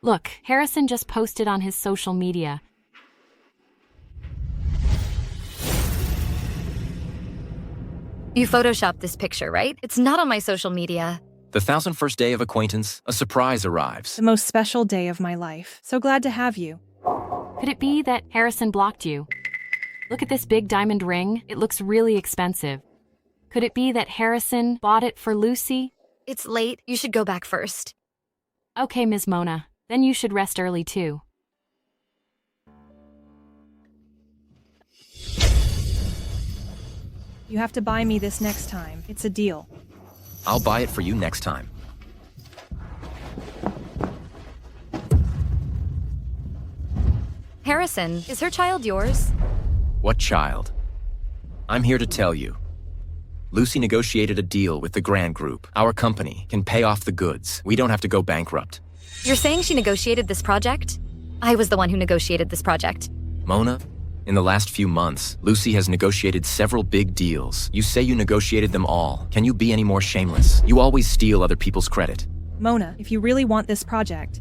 Look, Harrison just posted on his social media. You photoshopped this picture, right? It's not on my social media. The 1001st day of acquaintance, a surprise arrives. The most special day of my life. So glad to have you. Could it be that Harrison blocked you? Look at this big diamond ring. It looks really expensive. Could it be that Harrison bought it for Lucy? It's late. You should go back first. Okay, Ms. Mona. Then you should rest early too. You have to buy me this next time. It's a deal. I'll buy it for you next time. Harrison, is her child yours? What child? I'm here to tell you. Lucy negotiated a deal with the Grand Group. Our company can pay off the goods. We don't have to go bankrupt. You're saying she negotiated this project? I was the one who negotiated this project. Mona, in the last few months, Lucy has negotiated several big deals. You say you negotiated them all. Can you be any more shameless? You always steal other people's credit. Mona, if you really want this project,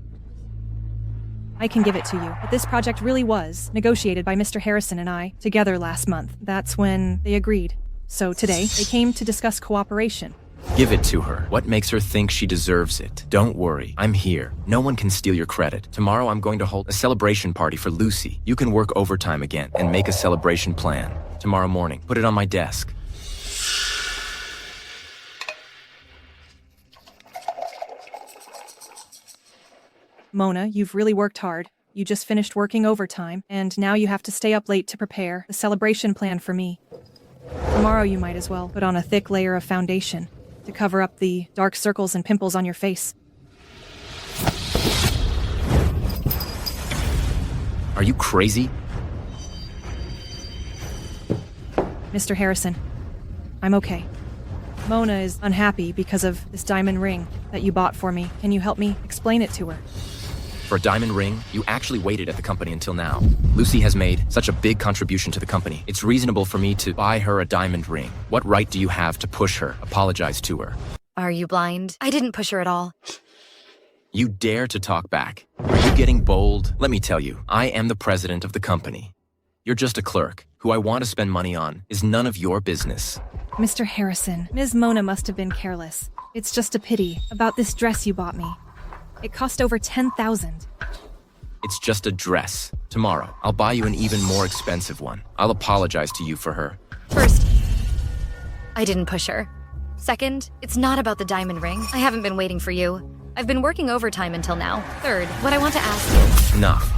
I can give it to you. But this project really was negotiated by Mr. Harrison and I together last month. That's when they agreed. So today, they came to discuss cooperation. Give it to her. What makes her think she deserves it? Don't worry, I'm here. No one can steal your credit. Tomorrow I'm going to hold a celebration party for Lucy. You can work overtime again and make a celebration plan. Tomorrow morning, put it on my desk. Mona, you've really worked hard. You just finished working overtime, and now you have to stay up late to prepare the celebration plan for me. Tomorrow you might as well put on a thick layer of foundation to cover up the dark circles and pimples on your face. Are you crazy? Mr. Harrison, I'm okay. Mona is unhappy because of this diamond ring that you bought for me. Can you help me explain it to her? For a diamond ring, you actually waited at the company until now. Lucy has made such a big contribution to the company. It's reasonable for me to buy her a diamond ring. What right do you have to push her? Apologize to her. Are you blind? I didn't push her at all. You dare to talk back? Are you getting bold? Let me tell you, I am the president of the company. You're just a clerk. Who I want to spend money on is none of your business. Mr. Harrison, Ms. Mona must have been careless. It's just a pity about this dress you bought me. It cost over $10,000. It's just a dress. Tomorrow, I'll buy you an even more expensive one. I'll apologize to you for her. First, I didn't push her. Second, it's not about the diamond ring. I haven't been waiting for you. I've been working overtime until now. Third, what I want to ask you... Enough.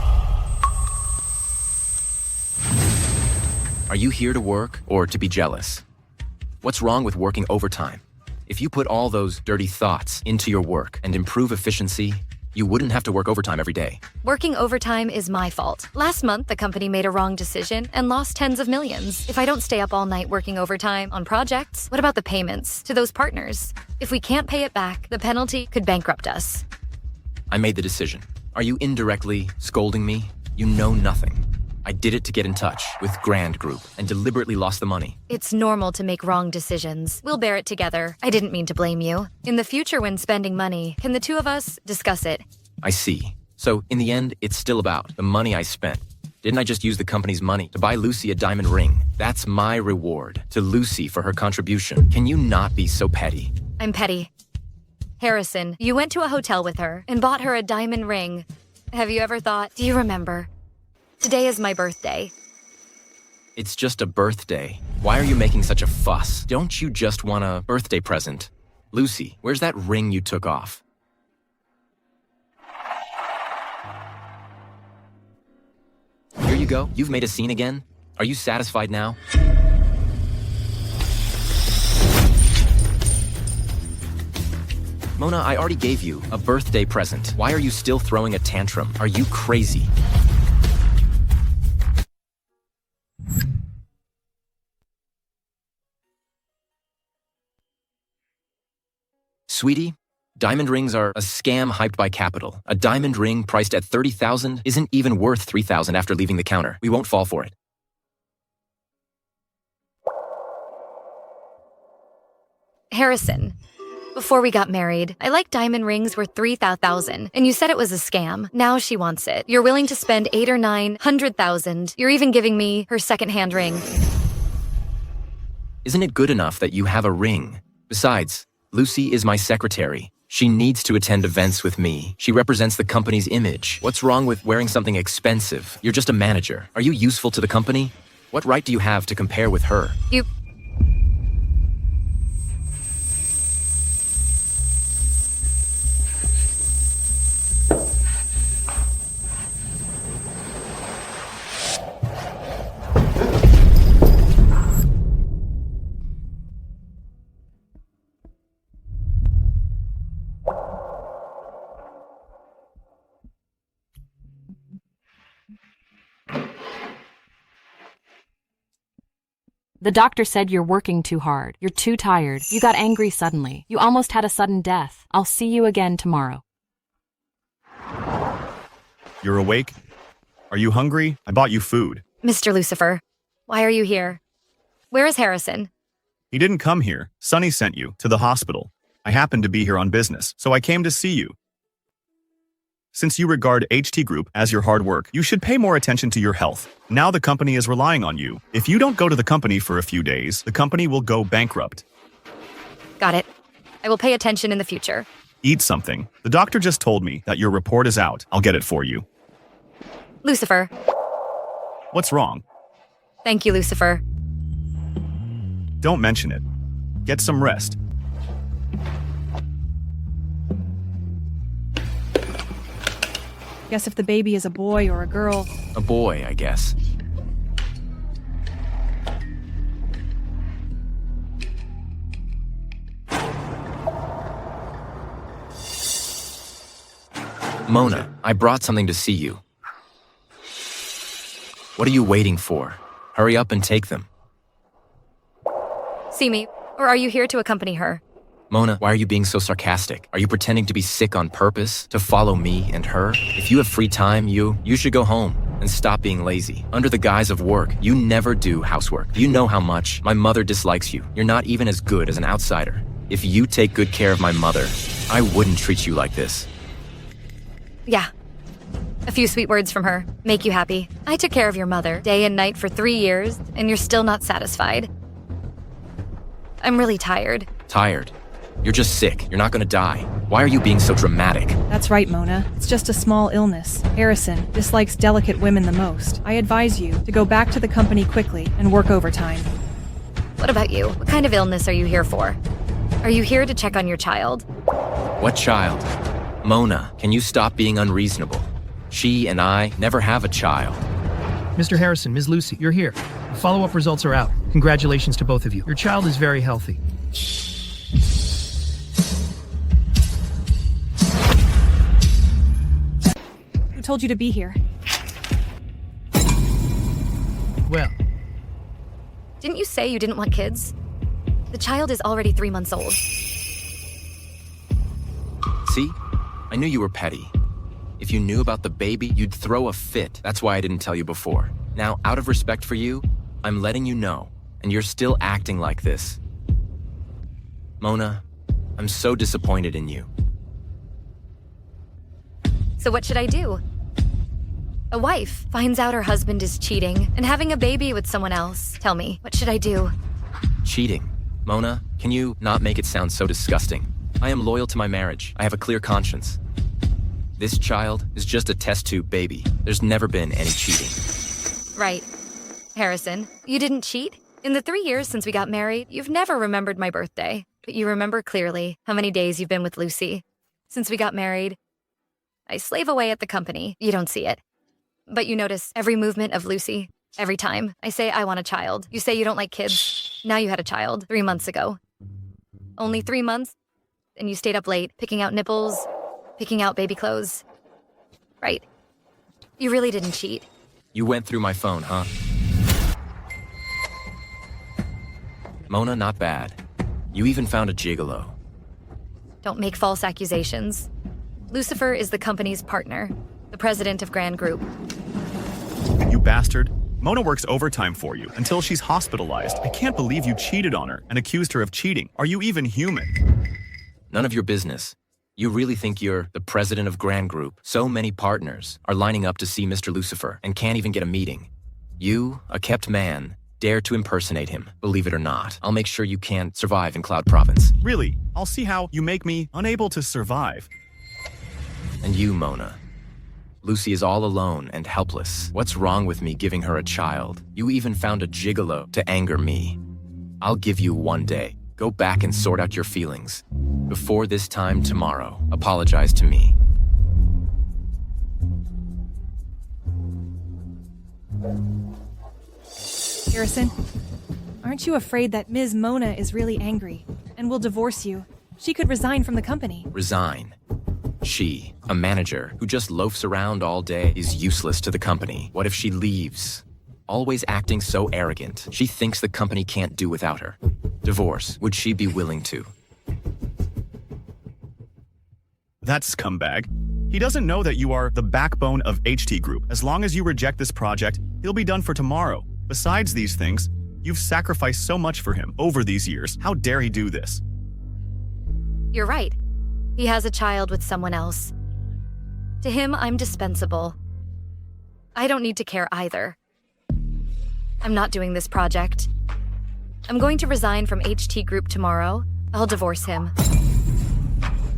Are you here to work or to be jealous? What's wrong with working overtime? If you put all those dirty thoughts into your work and improve efficiency, you wouldn't have to work overtime every day. Working overtime is my fault. Last month, the company made a wrong decision and lost tens of millions. If I don't stay up all night working overtime on projects, what about the payments to those partners? If we can't pay it back, the penalty could bankrupt us. I made the decision. Are you indirectly scolding me? You know nothing. I did it to get in touch with Grand Group and deliberately lost the money. It's normal to make wrong decisions. We'll bear it together. I didn't mean to blame you. In the future when spending money, can the two of us discuss it? I see. So, in the end, it's still about the money I spent. Didn't I just use the company's money to buy Lucy a diamond ring? That's my reward to Lucy for her contribution. Can you not be so petty? I'm petty. Harrison, you went to a hotel with her and bought her a diamond ring. Have you ever thought, do you remember? Today is my birthday. It's just a birthday. Why are you making such a fuss? Don't you just want a birthday present? Lucy, where's that ring you took off? Here you go. You've made a scene again. Are you satisfied now? Mona, I already gave you a birthday present. Why are you still throwing a tantrum? Are you crazy? Sweetie, diamond rings are a scam hyped by capital. A diamond ring priced at $30,000 isn't even worth $3,000 after leaving the counter. We won't fall for it. Harrison, Before we got married, I liked diamond rings worth $3,000, and you said it was a scam. Now she wants it. You're willing to spend $800,000 or $900,000. You're even giving me her second-hand ring. Isn't it good enough that you have a ring? Besides, Lucy is my secretary. She needs to attend events with me. She represents the company's image. What's wrong with wearing something expensive? You're just a manager. Are you useful to the company? What right do you have to compare with her? You... The doctor said you're working too hard. You're too tired. You got angry suddenly. You almost had a sudden death. I'll see you again tomorrow. You're awake? Are you hungry? I bought you food. Mr. Lucifer, why are you here? Where is Harrison? He didn't come here. Sonny sent you to the hospital. I happened to be here on business, so I came to see you. Since you regard HT Group as your hard work, you should pay more attention to your health. Now the company is relying on you. If you don't go to the company for a few days, the company will go bankrupt. Got it. I will pay attention in the future. Eat something. The doctor just told me that your report is out. I'll get it for you. Lucifer. What's wrong? Thank you, Lucifer. Don't mention it. Get some rest. Guess if the baby is a boy or a girl. A boy, I guess. Mona, I brought something to see you. What are you waiting for? Hurry up and take them. See me, or are you here to accompany her? Mona, why are you being so sarcastic? Are you pretending to be sick on purpose? To follow me and her? If you have free time, you should go home and stop being lazy. Under the guise of work, you never do housework. Do you know how much my mother dislikes you? You're not even as good as an outsider. If you take good care of my mother, I wouldn't treat you like this. Yeah. A few sweet words from her. Make you happy. I took care of your mother day and night for 3 years, and you're still not satisfied. I'm really tired. Tired? You're just sick. You're not gonna die. Why are you being so dramatic? That's right, Mona. It's just a small illness. Harrison dislikes delicate women the most. I advise you to go back to the company quickly and work overtime. What about you? What kind of illness are you here for? Are you here to check on your child? What child? Mona, can you stop being unreasonable? She and I never have a child. Mr. Harrison, Ms. Lucy, you're here. The follow-up results are out. Congratulations to both of you. Your child is very healthy. Who told you to be here? Well, Didn't you say you didn't want kids? The child is already 3 months old. See? I knew you were petty. If you knew about the baby, you'd throw a fit. That's why I didn't tell you before. Now, out of respect for you, I'm letting you know, and you're still acting like this. Mona, I'm so disappointed in you. So what should I do? A wife finds out her husband is cheating and having a baby with someone else. Tell me, what should I do? Cheating. Mona, can you not make it sound so disgusting? I am loyal to my marriage. I have a clear conscience. This child is just a test tube baby. There's never been any cheating. Right. Harrison, you didn't cheat? In the 3 years since we got married, you've never remembered my birthday, but you remember clearly how many days you've been with Lucy. Since we got married, I slave away at the company. You don't see it. But you notice every movement of Lucy. Every time I say I want a child, you say you don't like kids. Now you had a child 3 months ago. Only 3 months? And you stayed up late, picking out nipples, picking out baby clothes. Right. You really didn't cheat. You went through my phone, huh? Mona, not bad. You even found a gigolo. Don't make false accusations. Lucifer is the company's partner, the president of Grand Group. You bastard. Mona works overtime for you until she's hospitalized. I can't believe you cheated on her and accused her of cheating. Are you even human? None of your business. You really think you're the president of Grand Group? So many partners are lining up to see Mr. Lucifer and can't even get a meeting. You, a kept man, dare to impersonate him. Believe it or not, I'll make sure you can't survive in Cloud Province. Really, I'll see how you make me unable to survive. And you, Mona. Lucy is all alone and helpless. What's wrong with me giving her a child? You even found a gigolo to anger me. I'll give you one day. Go back and sort out your feelings. Before this time tomorrow, apologize to me. Harrison, aren't you afraid that Ms. Mona is really angry and will divorce you? She could resign from the company. Resign. She, a manager who just loafs around all day, is useless to the company. What if she leaves? Always acting so arrogant. She thinks the company can't do without her. Divorce. Would she be willing to? That scumbag. He doesn't know that you are the backbone of HT Group. As long as you reject this project, he'll be done for tomorrow. Besides these things, you've sacrificed so much for him over these years. How dare he do this? You're right. He has a child with someone else. To him, I'm dispensable. I don't need to care either. I'm not doing this project. I'm going to resign from HT Group tomorrow. I'll divorce him.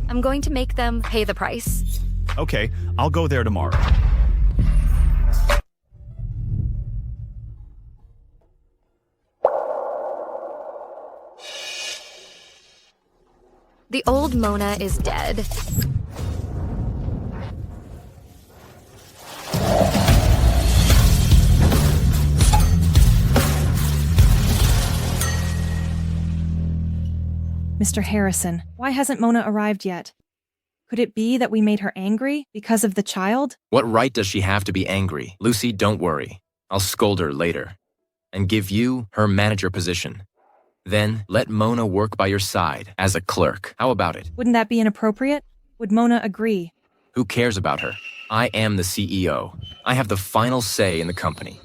I'm going to make them pay the price. Okay, I'll go there tomorrow. The old Mona is dead. Mr. Harrison, why hasn't Mona arrived yet? Could it be that we made her angry because of the child? What right does she have to be angry? Lucy, don't worry. I'll scold her later. And give you her manager position. Then let Mona work by your side as a clerk. How about it? Wouldn't that be inappropriate? Would Mona agree? Who cares about her? I am the CEO. I have the final say in the company.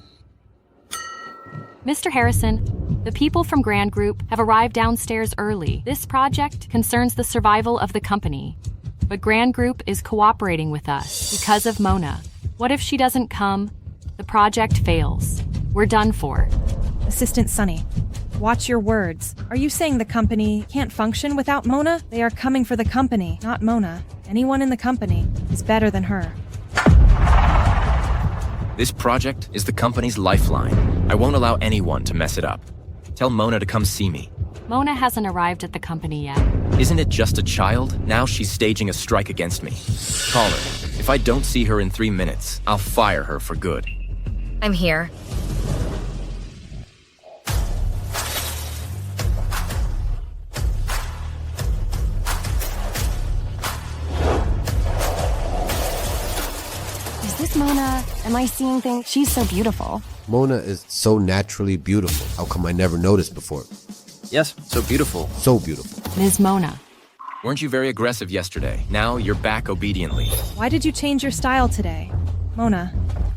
Mr. Harrison, the people from Grand Group have arrived downstairs early. This project concerns the survival of the company. But Grand Group is cooperating with us because of Mona. What if she doesn't come? The project fails. We're done for. Assistant Sunny, watch your words. Are you saying the company can't function without Mona? They are coming for the company, not Mona. Anyone in the company is better than her. This project is the company's lifeline. I won't allow anyone to mess it up. Tell Mona to come see me. Mona hasn't arrived at the company yet. Isn't it just a child? Now she's staging a strike against me. Call her. If I don't see her in 3 minutes, I'll fire her for good. I'm here. Is this Mona? Am I seeing things? She's so beautiful. Mona is so naturally beautiful. How come I never noticed before? Yes, so beautiful. So beautiful. Ms. Mona. Weren't you very aggressive yesterday? Now you're back obediently. Why did you change your style today? Mona,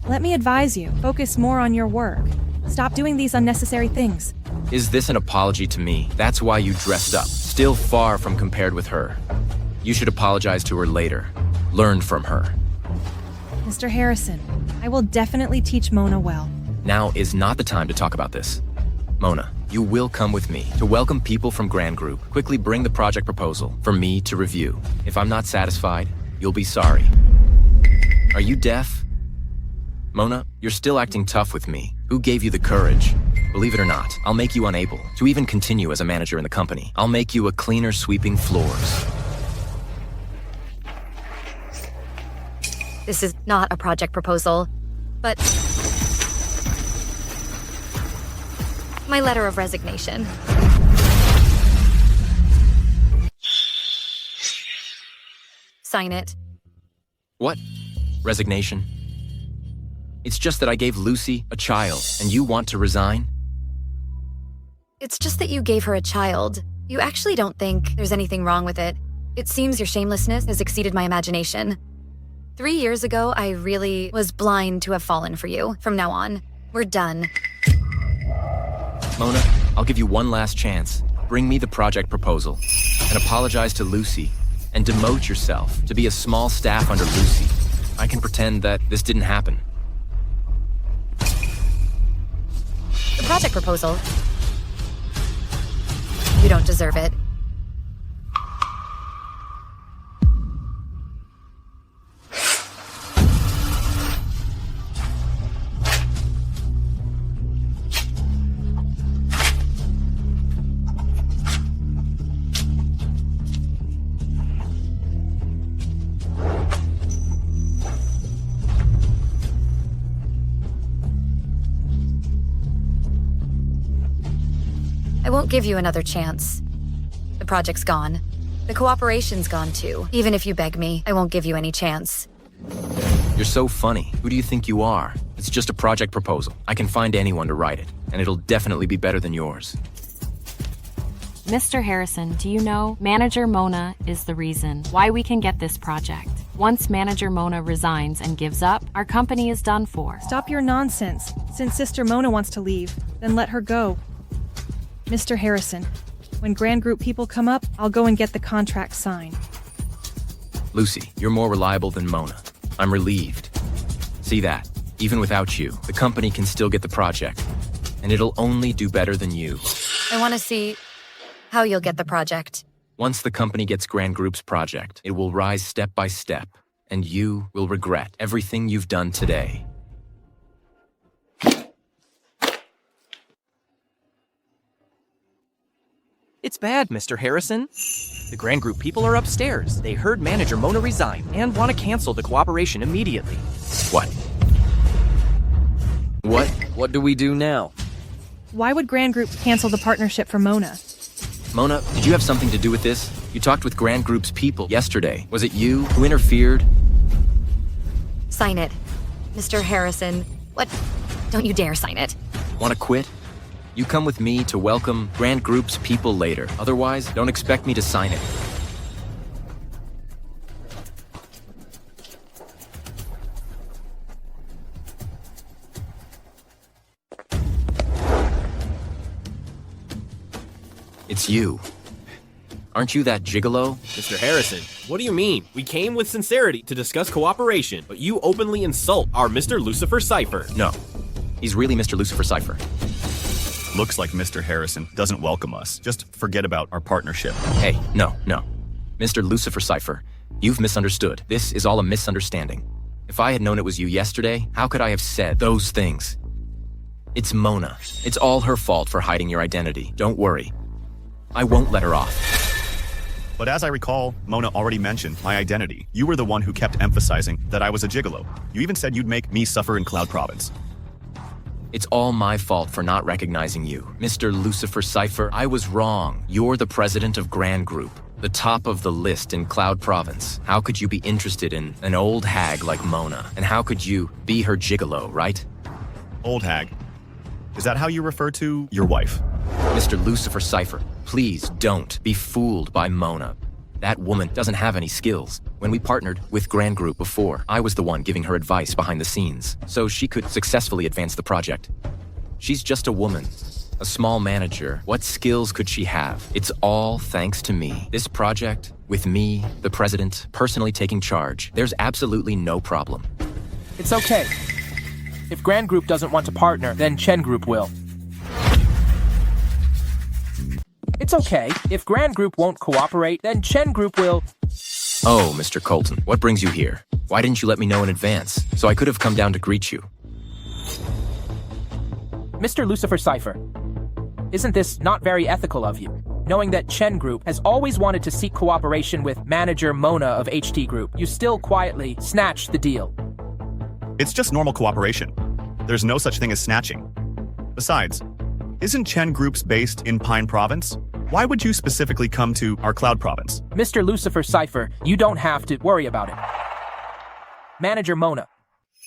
let me advise you. Focus more on your work. Stop doing these unnecessary things. Is this an apology to me? That's why you dressed up. Still far from compared with her. You should apologize to her later. Learn from her. Mr. Harrison, I will definitely teach Mona well. Now is not the time to talk about this. Mona, you will come with me to welcome people from Grand Group. Quickly bring the project proposal for me to review. If I'm not satisfied, you'll be sorry. Are you deaf? Mona, you're still acting tough with me. Who gave you the courage? Believe it or not, I'll make you unable to even continue as a manager in the company. I'll make you a cleaner sweeping floors. This is not a project proposal, but my letter of resignation. Sign it. What? Resignation? It's just that I gave Lucy a child, and you want to resign? It's just that you gave her a child. You actually don't think there's anything wrong with it. It seems your shamelessness has exceeded my imagination. 3 years ago, I really was blind to have fallen for you. From now on, we're done. Mona, I'll give you one last chance. Bring me the project proposal. and apologize to Lucy, and demote yourself to be a small staff under Lucy. I can pretend that this didn't happen. The project proposal. You don't deserve it. I won't give you another chance. The project's gone. The cooperation's gone too. Even if you beg me, I won't give you any chance. You're so funny. Who do you think you are? It's just a project proposal. I can find anyone to write it, and it'll definitely be better than yours. Mr. Harrison, do you know Manager Mona is the reason why we can get this project? Once Manager Mona resigns and gives up, our company is done for. Stop your nonsense. Since Sister Mona wants to leave, then let her go. Mr. Harrison, when Grand Group people come up, I'll go and get the contract signed. Lucy, you're more reliable than Mona. I'm relieved. See that? Even without you, the company can still get the project, and it'll only do better than you. I want to see how you'll get the project. Once the company gets Grand Group's project, it will rise step by step, and you will regret everything you've done today. It's bad, Mr. Harrison. The Grand Group people are upstairs. They heard Manager Mona resign and want to cancel the cooperation immediately. What? What? What do we do now? Why would Grand Group cancel the partnership for Mona? Mona, did you have something to do with this? You talked with Grand Group's people yesterday. Was it you who interfered? Sign it. Mr. Harrison. What? Don't you dare sign it. Want to quit? You come with me to welcome Grand Group's people later. Otherwise, don't expect me to sign it. It's you. Aren't you that gigolo? Mr. Harrison, what do you mean? We came with sincerity to discuss cooperation, but you openly insult our Mr. Lucifer Cypher. No. He's really Mr. Lucifer Cypher. Looks like Mr. Harrison doesn't welcome us. Just forget about our partnership. Hey, no. Mr. Lucifer Cypher, you've misunderstood. This is all a misunderstanding. If I had known it was you yesterday, how could I have said those things? It's Mona. It's all her fault for hiding your identity. Don't worry. I won't let her off. But as I recall, Mona already mentioned my identity. You were the one who kept emphasizing that I was a gigolo. You even said you'd make me suffer in Cloud Province. It's all my fault for not recognizing you. Mr. Lucifer Cypher, I was wrong. You're the president of Grand Group, the top of the list in Cloud Province. How could you be interested in an old hag like Mona? And how could you be her gigolo, right? Old hag. Is that how you refer to your wife? Mr. Lucifer Cypher, please don't be fooled by Mona. That woman doesn't have any skills. When we partnered with Grand Group before, I was the one giving her advice behind the scenes, so she could successfully advance the project. She's just a woman, a small manager. What skills could she have? It's all thanks to me. This project, with me, the president, personally taking charge, there's absolutely no problem. It's okay. If Grand Group doesn't want to partner, then Chen Group will. It's okay. If Grand Group won't cooperate, then Chen Group will. Oh, Mr. Colton, what brings you here? Why didn't you let me know in advance, so I could have come down to greet you? Mr. Lucifer Cypher, isn't this not very ethical of you? Knowing that Chen Group has always wanted to seek cooperation with Manager Mona of HT Group, you still quietly snatched the deal. It's just normal cooperation. There's no such thing as snatching. Besides, isn't Chen Group's based in Pine Province? Why would you specifically come to our Cloud Province? Mr. Lucifer Cypher, you don't have to worry about it. Manager Mona,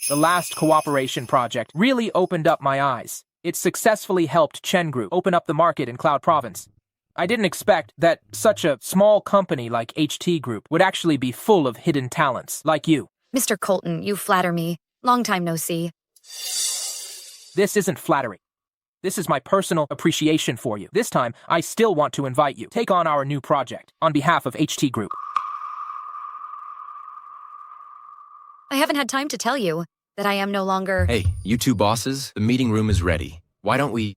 the last cooperation project really opened up my eyes. It successfully helped Chen Group open up the market in Cloud Province. I didn't expect that such a small company like HT Group would actually be full of hidden talents like you. Mr. Colton, you flatter me. Long time no see. This isn't flattery. This is my personal appreciation for you. This time, I still want to invite you. Take on our new project on behalf of HT Group. I haven't had time to tell you that I am no longer... Hey, you two bosses, the meeting room is ready. Why don't we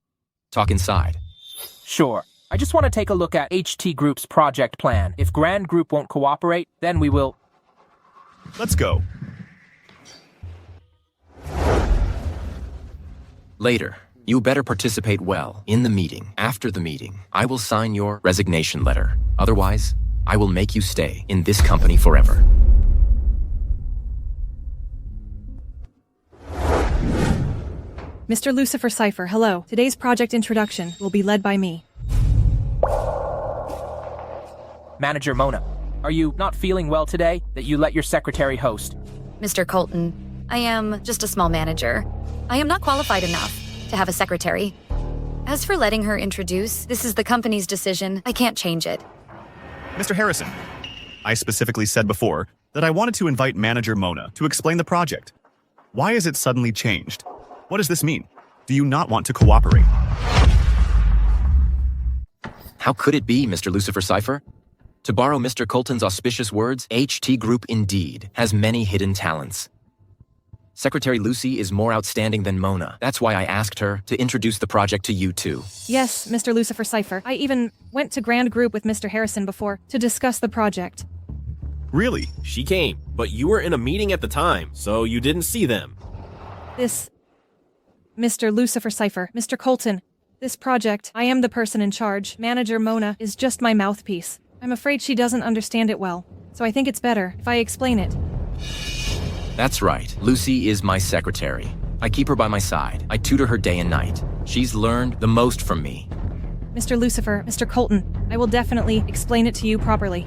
talk inside? Sure. I just want to take a look at HT Group's project plan. If Grand Group won't cooperate, then we will... Let's go. Later, you better participate well in the meeting. After the meeting, I will sign your resignation letter. Otherwise, I will make you stay in this company forever. Mr. Lucifer Cipher, hello. Today's project introduction will be led by me. Manager Mona, are you not feeling well today that you let your secretary host? Mr. Colton, I am just a small manager. I am not qualified enough to have a secretary. As for letting her introduce, this is the company's decision. I can't change it. Mr. Harrison, I specifically said before that I wanted to invite Manager Mona to explain the project. Why is it suddenly changed? What does this mean? Do you not want to cooperate? How could it be, Mr. Lucifer Cipher? To borrow Mr. Colton's auspicious words, HT Group indeed has many hidden talents. Secretary Lucy is more outstanding than Mona. That's why I asked her to introduce the project to you two. Yes, Mr. Lucifer Cipher. I even went to Grand Group with Mr. Harrison before to discuss the project. Really? She came, but you were in a meeting at the time, so you didn't see them. Mr. Lucifer Cipher, Mr. Colton, this project, I am the person in charge. Manager Mona is just my mouthpiece. I'm afraid she doesn't understand it well, so I think it's better if I explain it. That's right. Lucy is my secretary. I keep her by my side. I tutor her day and night. She's learned the most from me. Mr. Lucifer, Mr. Colton, I will definitely explain it to you properly.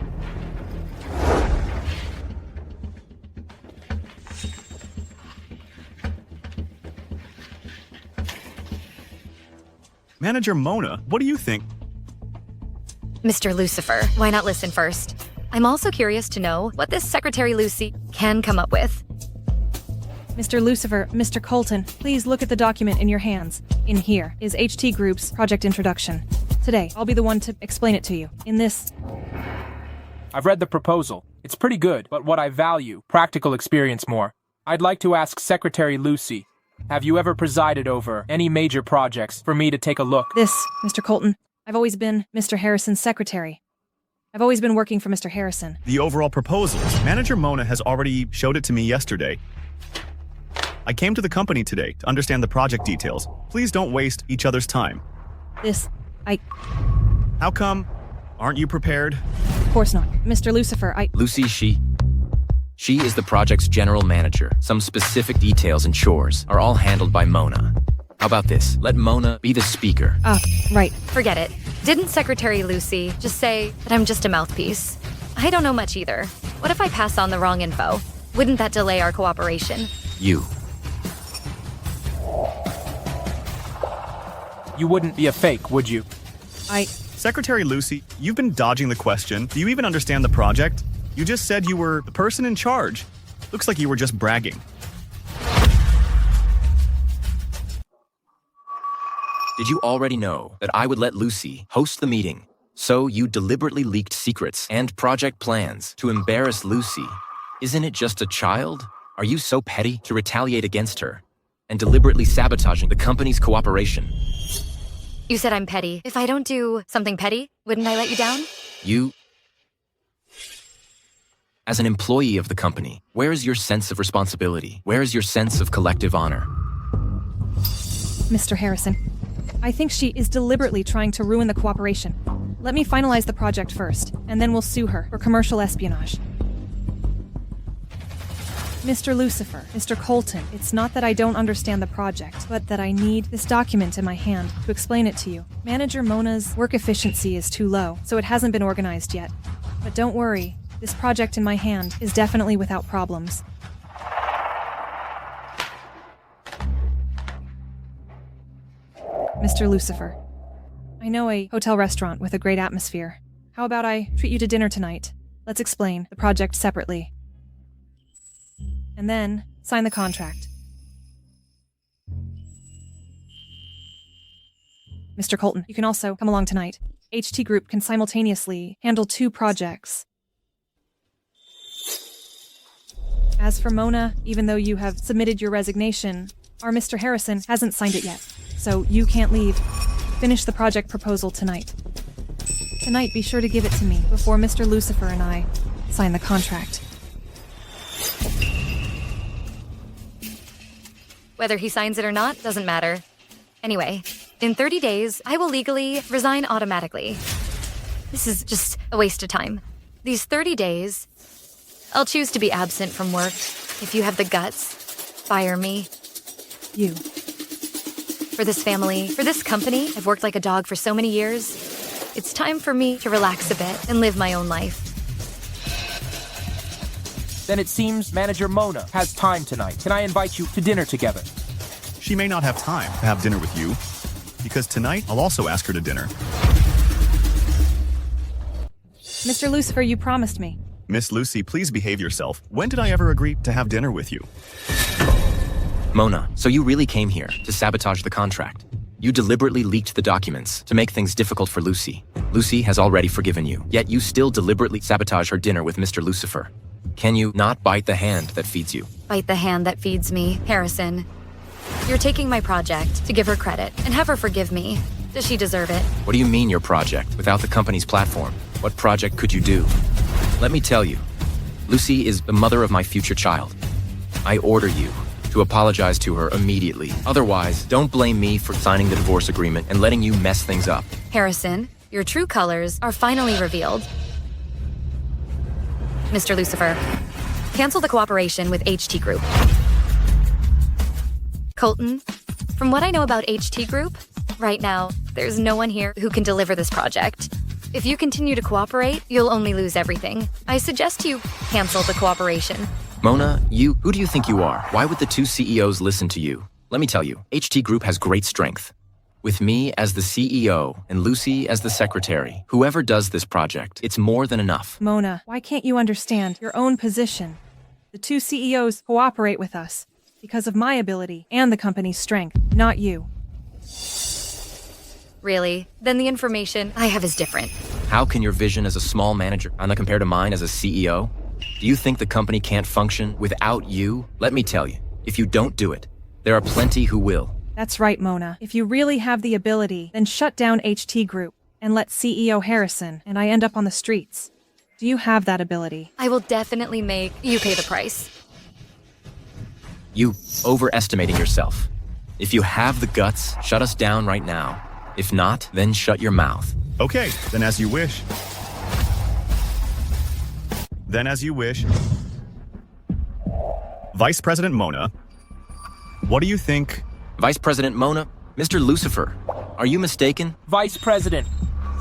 Manager Mona, what do you think? Mr. Lucifer, why not listen first? I'm also curious to know what this Secretary Lucy can come up with. Mr. Lucifer, Mr. Colton, please look at the document in your hands. In here is HT Group's project introduction. Today, I'll be the one to explain it to you. I've read the proposal. It's pretty good, but what I value, practical experience more. I'd like to ask Secretary Lucy, have you ever presided over any major projects for me to take a look? Mr. Colton, I've always been Mr. Harrison's secretary. I've always been working for Mr. Harrison. The overall proposals. Manager Mona has already showed it to me yesterday. I came to the company today to understand the project details. Please don't waste each other's time. How come? Aren't you prepared? Of course not. Mr. Lucifer, Lucy, she is the project's general manager. Some specific details and chores are all handled by Mona. How about this? Let Mona be the speaker. Right. Forget it. Didn't Secretary Lucy just say that I'm just a mouthpiece? I don't know much either. What if I pass on the wrong info? Wouldn't that delay our cooperation? You wouldn't be a fake, would you? Secretary Lucy, you've been dodging the question. Do you even understand the project? You just said you were the person in charge. Looks like you were just bragging. Did you already know that I would let Lucy host the meeting? So you deliberately leaked secrets and project plans to embarrass Lucy. Isn't it just a child? Are you so petty to retaliate against her and deliberately sabotaging the company's cooperation? You said I'm petty. If I don't do something petty, wouldn't I let you down? As an employee of the company, where is your sense of responsibility? Where is your sense of collective honor? Mr. Harrison, I think she is deliberately trying to ruin the cooperation. Let me finalize the project first, and then we'll sue her for commercial espionage. Mr. Lucifer, Mr. Colton, it's not that I don't understand the project, but that I need this document in my hand to explain it to you. Manager Mona's work efficiency is too low, so it hasn't been organized yet. But don't worry, this project in my hand is definitely without problems. Mr. Lucifer, I know a hotel restaurant with a great atmosphere. How about I treat you to dinner tonight? Let's explain the project separately. And then sign the contract. Mr. Colton, you can also come along tonight. HT Group can simultaneously handle 2 projects. As for Mona, even though you have submitted your resignation, our Mr. Harrison hasn't signed it yet, so you can't leave. Finish the project proposal tonight. Tonight, be sure to give it to me before Mr. Lucifer and I sign the contract. Whether he signs it or not doesn't matter. Anyway, in 30 days, I will legally resign automatically. This is just a waste of time. These 30 days, I'll choose to be absent from work. If you have the guts, fire me. You. For this family, for this company, I've worked like a dog for so many years. It's time for me to relax a bit and live my own life. Then it seems Manager Mona has time tonight. Can I invite you to dinner together? She may not have time to have dinner with you, because tonight I'll also ask her to dinner. Mr. Lucifer, you promised me. Miss Lucy, please behave yourself. When did I ever agree to have dinner with you? Mona, so you really came here to sabotage the contract. You deliberately leaked the documents to make things difficult for Lucy. Lucy has already forgiven you, yet you still deliberately sabotage her dinner with Mr. Lucifer. Can you not bite the hand that feeds you? Bite the hand that feeds me, Harrison. You're taking my project to give her credit and have her forgive me. Does she deserve it? What do you mean your project without the company's platform? What project could you do? Let me tell you, Lucy is the mother of my future child. I order you to apologize to her immediately. Otherwise, don't blame me for signing the divorce agreement and letting you mess things up. Harrison, your true colors are finally revealed. Mr. Lucifer, cancel the cooperation with HT Group. Colton, from what I know about HT Group, right now, there's no one here who can deliver this project. If you continue to cooperate, you'll only lose everything. I suggest you cancel the cooperation. Mona, who do you think you are? Why would the 2 CEOs listen to you? Let me tell you, HT Group has great strength. With me as the CEO and Lucy as the secretary, whoever does this project, it's more than enough. Mona, why can't you understand your own position? The 2 CEOs cooperate with us because of my ability and the company's strength, not you. Really? Then the information I have is different. How can your vision as a small manager not compare to mine as a CEO? Do you think the company can't function without you? Let me tell you, if you don't do it, there are plenty who will. That's right, Mona. If you really have the ability, then shut down HT Group and let CEO Harrison and I end up on the streets. Do you have that ability? I will definitely make you pay the price. You overestimating yourself. If you have the guts, shut us down right now. If not, then shut your mouth. Okay, then as you wish. Then as you wish. Vice President Mona, what do you think? Vice President Mona, Mr. Lucifer, are you mistaken? Vice President.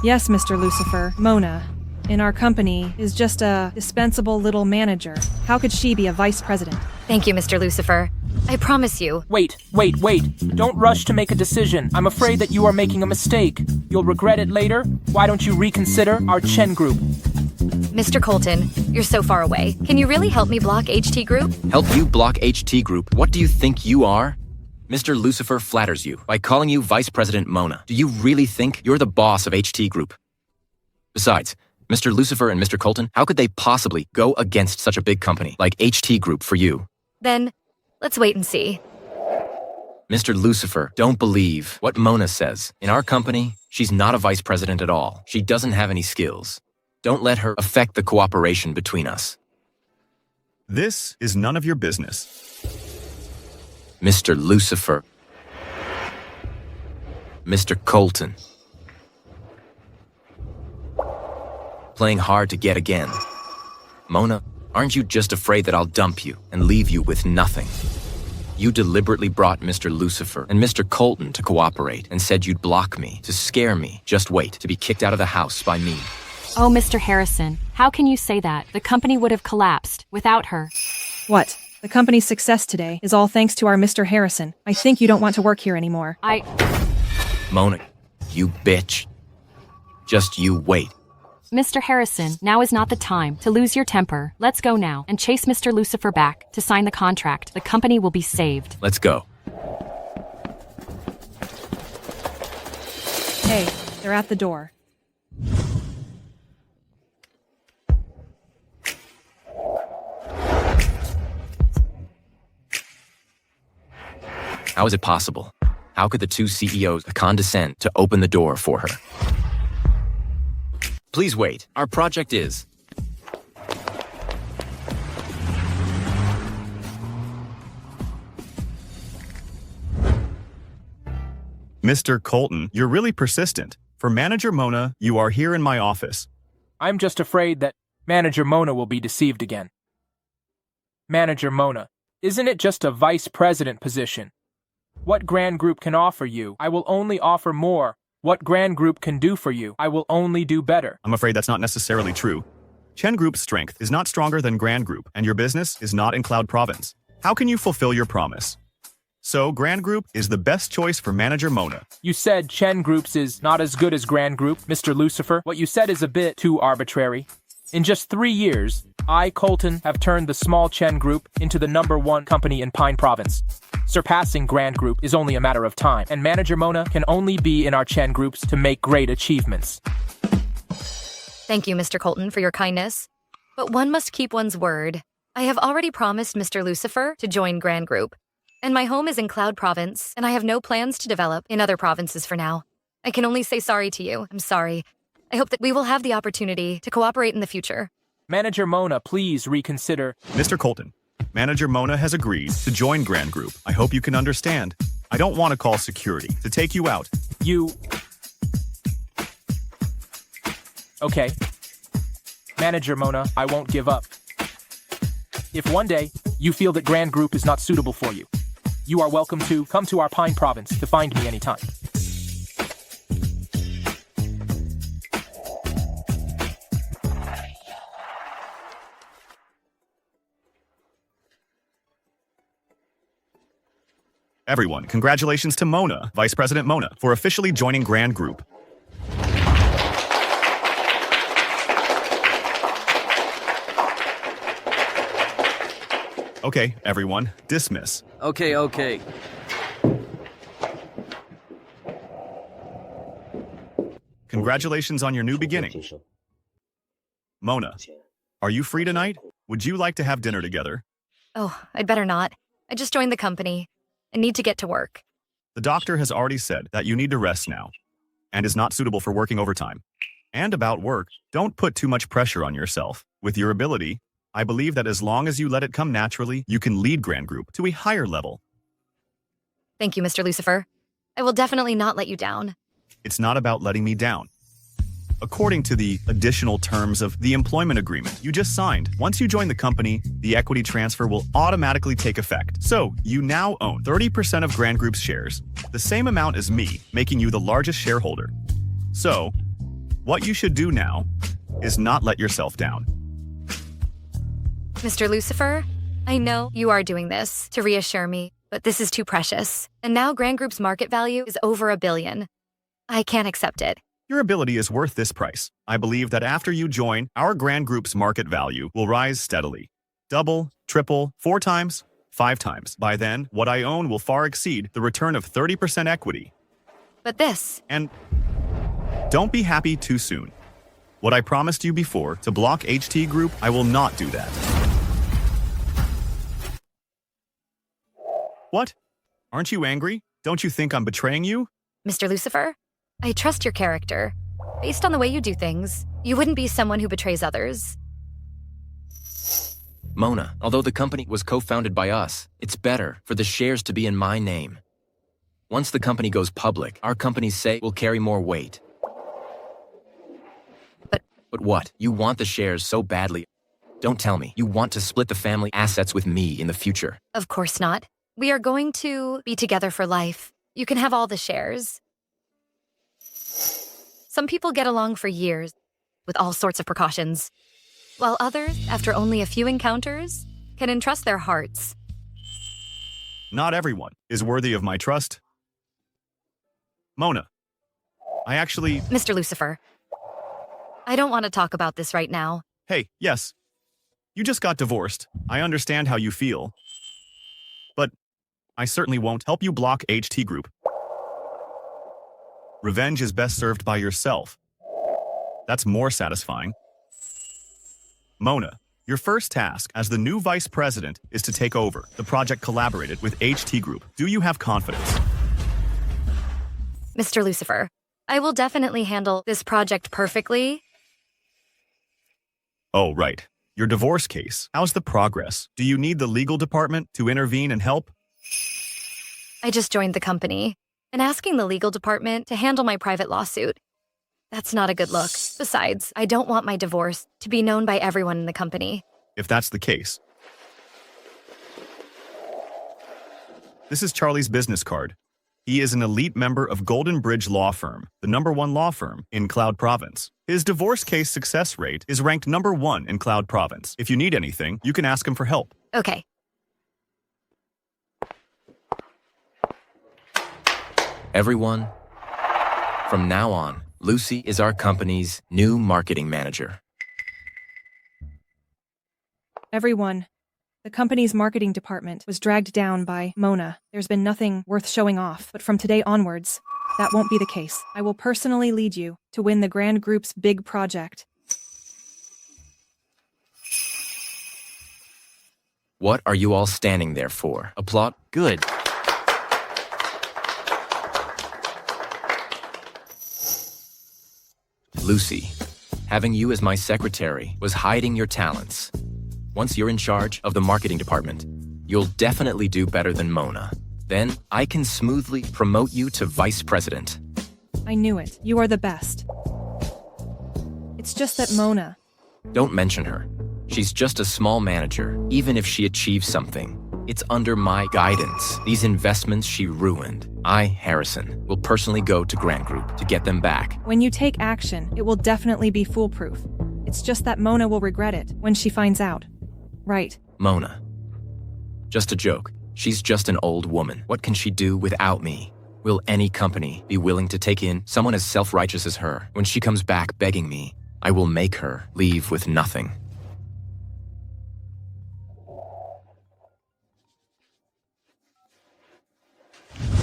Yes, Mr. Lucifer. Mona, in our company, is just a dispensable little manager. How could she be a vice president? Thank you, Mr. Lucifer. I promise you. Wait. Don't rush to make a decision. I'm afraid that you are making a mistake. You'll regret it later. Why don't you reconsider our Chen Group? Mr. Colton, you're so far away. Can you really help me block HT Group? Help you block HT Group? What do you think you are? Mr. Lucifer flatters you by calling you Vice President Mona. Do you really think you're the boss of HT Group? Besides, Mr. Lucifer and Mr. Colton, how could they possibly go against such a big company like HT Group for you? Then, let's wait and see. Mr. Lucifer, don't believe what Mona says. In our company, she's not a vice president at all. She doesn't have any skills. Don't let her affect the cooperation between us. This is none of your business. Mr. Lucifer. Mr. Colton. Playing hard to get again. Mona, aren't you just afraid that I'll dump you and leave you with nothing? You deliberately brought Mr. Lucifer and Mr. Colton to cooperate and said you'd block me, to scare me. Just wait to be kicked out of the house by me. Oh, Mr. Harrison, how can you say that? The company would have collapsed without her. What? The company's success today is all thanks to our Mr. Harrison. I think you don't want to work here anymore. Mona, you bitch. Just you wait. Mr. Harrison, now is not the time to lose your temper. Let's go now and chase Mr. Lucifer back to sign the contract. The company will be saved. Let's go. Hey, they're at the door. How is it possible? How could the two CEOs condescend to open the door for her? Please wait. Our project is... Mr. Colton, you're really persistent. For Manager Mona, you are here in my office. I'm just afraid that Manager Mona will be deceived again. Manager Mona, isn't it just a vice president position? What Grand Group can offer you, I will only offer more. What Grand Group can do for you, I will only do better. I'm afraid that's not necessarily true. Chen Group's strength is not stronger than Grand Group, and your business is not in Cloud Province. How can you fulfill your promise? So, Grand Group is the best choice for Manager Mona. You said Chen Group's is not as good as Grand Group, Mr. Lucifer. What you said is a bit too arbitrary. In just 3 years, I, Colton, have turned the small Chen Group into the #1 company in Pine Province. Surpassing Grand Group is only a matter of time, and Manager Mona can only be in our Chen Groups to make great achievements. Thank you, Mr. Colton, for your kindness. But one must keep one's word. I have already promised Mr. Lucifer to join Grand Group, and my home is in Cloud Province, and I have no plans to develop in other provinces for now. I can only say sorry to you. I'm sorry. I hope that we will have the opportunity to cooperate in the future. Manager Mona, please reconsider. Mr. Colton, Manager Mona has agreed to join Grand Group. I hope you can understand. I don't want to call security to take you out. Okay. Manager Mona, I won't give up. If one day you feel that Grand Group is not suitable for you, you are welcome to come to our Pine Province to find me anytime. Everyone, congratulations to Mona, Vice President Mona, for officially joining Grand Group. Okay, everyone, dismiss. Okay. Congratulations on your new beginning. Mona, are you free tonight? Would you like to have dinner together? Oh, I'd better not. I just joined the company. I need to get to work. The doctor has already said that you need to rest now, and is not suitable for working overtime. And about work, don't put too much pressure on yourself. With your ability, I believe that as long as you let it come naturally, you can lead Grand Group to a higher level. Thank you, Mr. Lucifer. I will definitely not let you down. It's not about letting me down. According to the additional terms of the employment agreement you just signed, once you join the company, the equity transfer will automatically take effect. So, you now own 30% of Grand Group's shares, the same amount as me, making you the largest shareholder. So, what you should do now is not let yourself down. Mr. Lucifer, I know you are doing this to reassure me, but this is too precious. And now Grand Group's market value is over $1 billion. I can't accept it. Your ability is worth this price. I believe that after you join, our Grand Group's market value will rise steadily. Double, triple, 4 times, 5 times. By then, what I own will far exceed the return of 30% equity. But this... And don't be happy too soon. What I promised you before to block HT Group, I will not do that. What? Aren't you angry? Don't you think I'm betraying you? Mr. Lucifer, I trust your character. Based on the way you do things, you wouldn't be someone who betrays others. Mona, although the company was co-founded by us, it's better for the shares to be in my name. Once the company goes public, our company's say will carry more weight. But what? You want the shares so badly. Don't tell me you want to split the family assets with me in the future. Of course not. We are going to be together for life. You can have all the shares. Some people get along for years with all sorts of precautions, while others, after only a few encounters, can entrust their hearts. Not everyone is worthy of my trust. Mona, I actually... Mr. Lucifer, I don't want to talk about this right now. Hey, yes. You just got divorced. I understand how you feel. But I certainly won't help you block HT Group. Revenge is best served by yourself. That's more satisfying. Mona, your first task as the new vice president is to take over. The project collaborated with HT Group. Do you have confidence? Mr. Lucifer, I will definitely handle this project perfectly. Oh, right. Your divorce case. How's the progress? Do you need the legal department to intervene and help? I just joined the company, and asking the legal department to handle my private lawsuit. That's not a good look. Besides, I don't want my divorce to be known by everyone in the company. If that's the case. This is Charlie's business card. He is an elite member of Golden Bridge Law Firm, the #1 law firm in Cloud Province. His divorce case success rate is ranked #1 in Cloud Province. If you need anything, you can ask him for help. Okay. Everyone, from now on, Lucy is our company's new marketing manager. Everyone, the company's marketing department was dragged down by Mona. There's been nothing worth showing off, but from today onwards, that won't be the case. I will personally lead you to win the Grand Group's big project. What are you all standing there for? Applaud? Good. Lucy, having you as my secretary was hiding your talents. Once you're in charge of the marketing department, you'll definitely do better than Mona. Then I can smoothly promote you to vice president. I knew it. You are the best. It's just that Mona... Don't mention her. She's just a small manager. Even if she achieves something, it's under my guidance. These investments she ruined. I, Harrison, will personally go to Grand Group to get them back. When you take action, it will definitely be foolproof. It's just that Mona will regret it when she finds out. Right. Mona. Just a joke. She's just an old woman. What can she do without me? Will any company be willing to take in someone as self-righteous as her? When she comes back begging me, I will make her leave with nothing.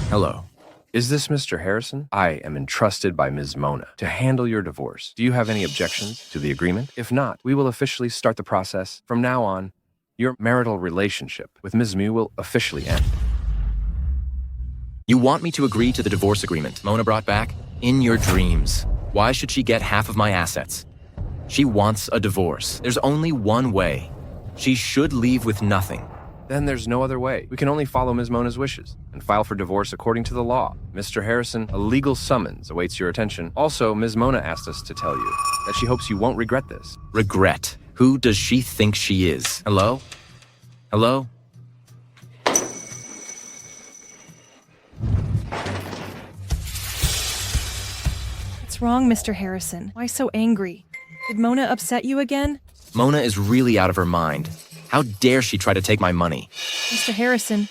Hello. Is this Mr. Harrison? I am entrusted by Ms. Mona to handle your divorce. Do you have any objections to the agreement? If not, we will officially start the process. From now on, your marital relationship with Ms. Mew will officially end. You want me to agree to the divorce agreement Mona brought back? In your dreams. Why should she get half of my assets? She wants a divorce. There's only one way. She should leave with nothing. Then there's no other way. We can only follow Ms. Mona's wishes and file for divorce according to the law. Mr. Harrison, a legal summons awaits your attention. Also, Ms. Mona asked us to tell you that she hopes you won't regret this. Regret? Who does she think she is? Hello? Hello? What's wrong, Mr. Harrison? Why so angry? Did Mona upset you again? Mona is really out of her mind. How dare she try to take my money? Mr. Harrison,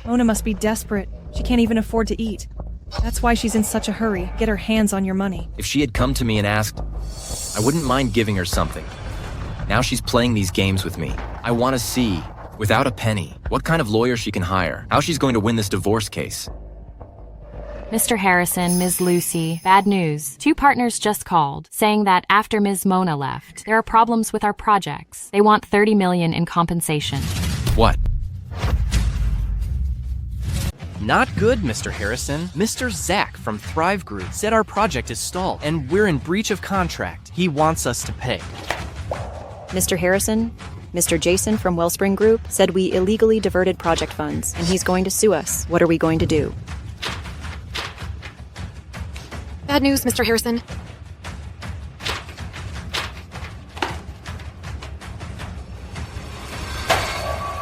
Mona must be desperate. She can't even afford to eat. That's why she's in such a hurry. Get her hands on your money. If she had come to me and asked, I wouldn't mind giving her something. Now she's playing these games with me. I want to see, without a penny, what kind of lawyer she can hire, how she's going to win this divorce case. Mr. Harrison, Ms. Lucy, bad news. 2 partners just called, saying that after Ms. Mona left, there are problems with our projects. They want $30 million in compensation. What? Not good, Mr. Harrison. Mr. Zach from Thrive Group said our project is stalled, and we're in breach of contract. He wants us to pay. Mr. Harrison, Mr. Jason from Wellspring Group said we illegally diverted project funds, and he's going to sue us. What are we going to do? Bad news, Mr. Harrison.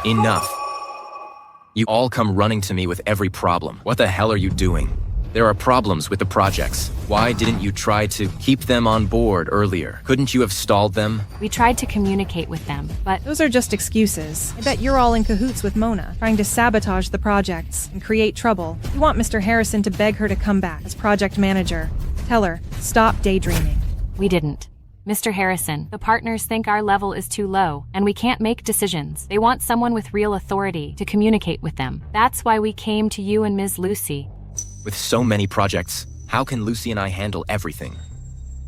Enough. You all come running to me with every problem. What the hell are you doing? There are problems with the projects. Why didn't you try to keep them on board earlier? Couldn't you have stalled them? We tried to communicate with them, but... Those are just excuses. I bet you're all in cahoots with Mona, trying to sabotage the projects and create trouble. You want Mr. Harrison to beg her to come back as project manager. Tell her, stop daydreaming. We didn't. Mr. Harrison, the partners think our level is too low, and we can't make decisions. They want someone with real authority to communicate with them. That's why we came to you and Ms. Lucy. With so many projects, How can Lucy and I handle everything?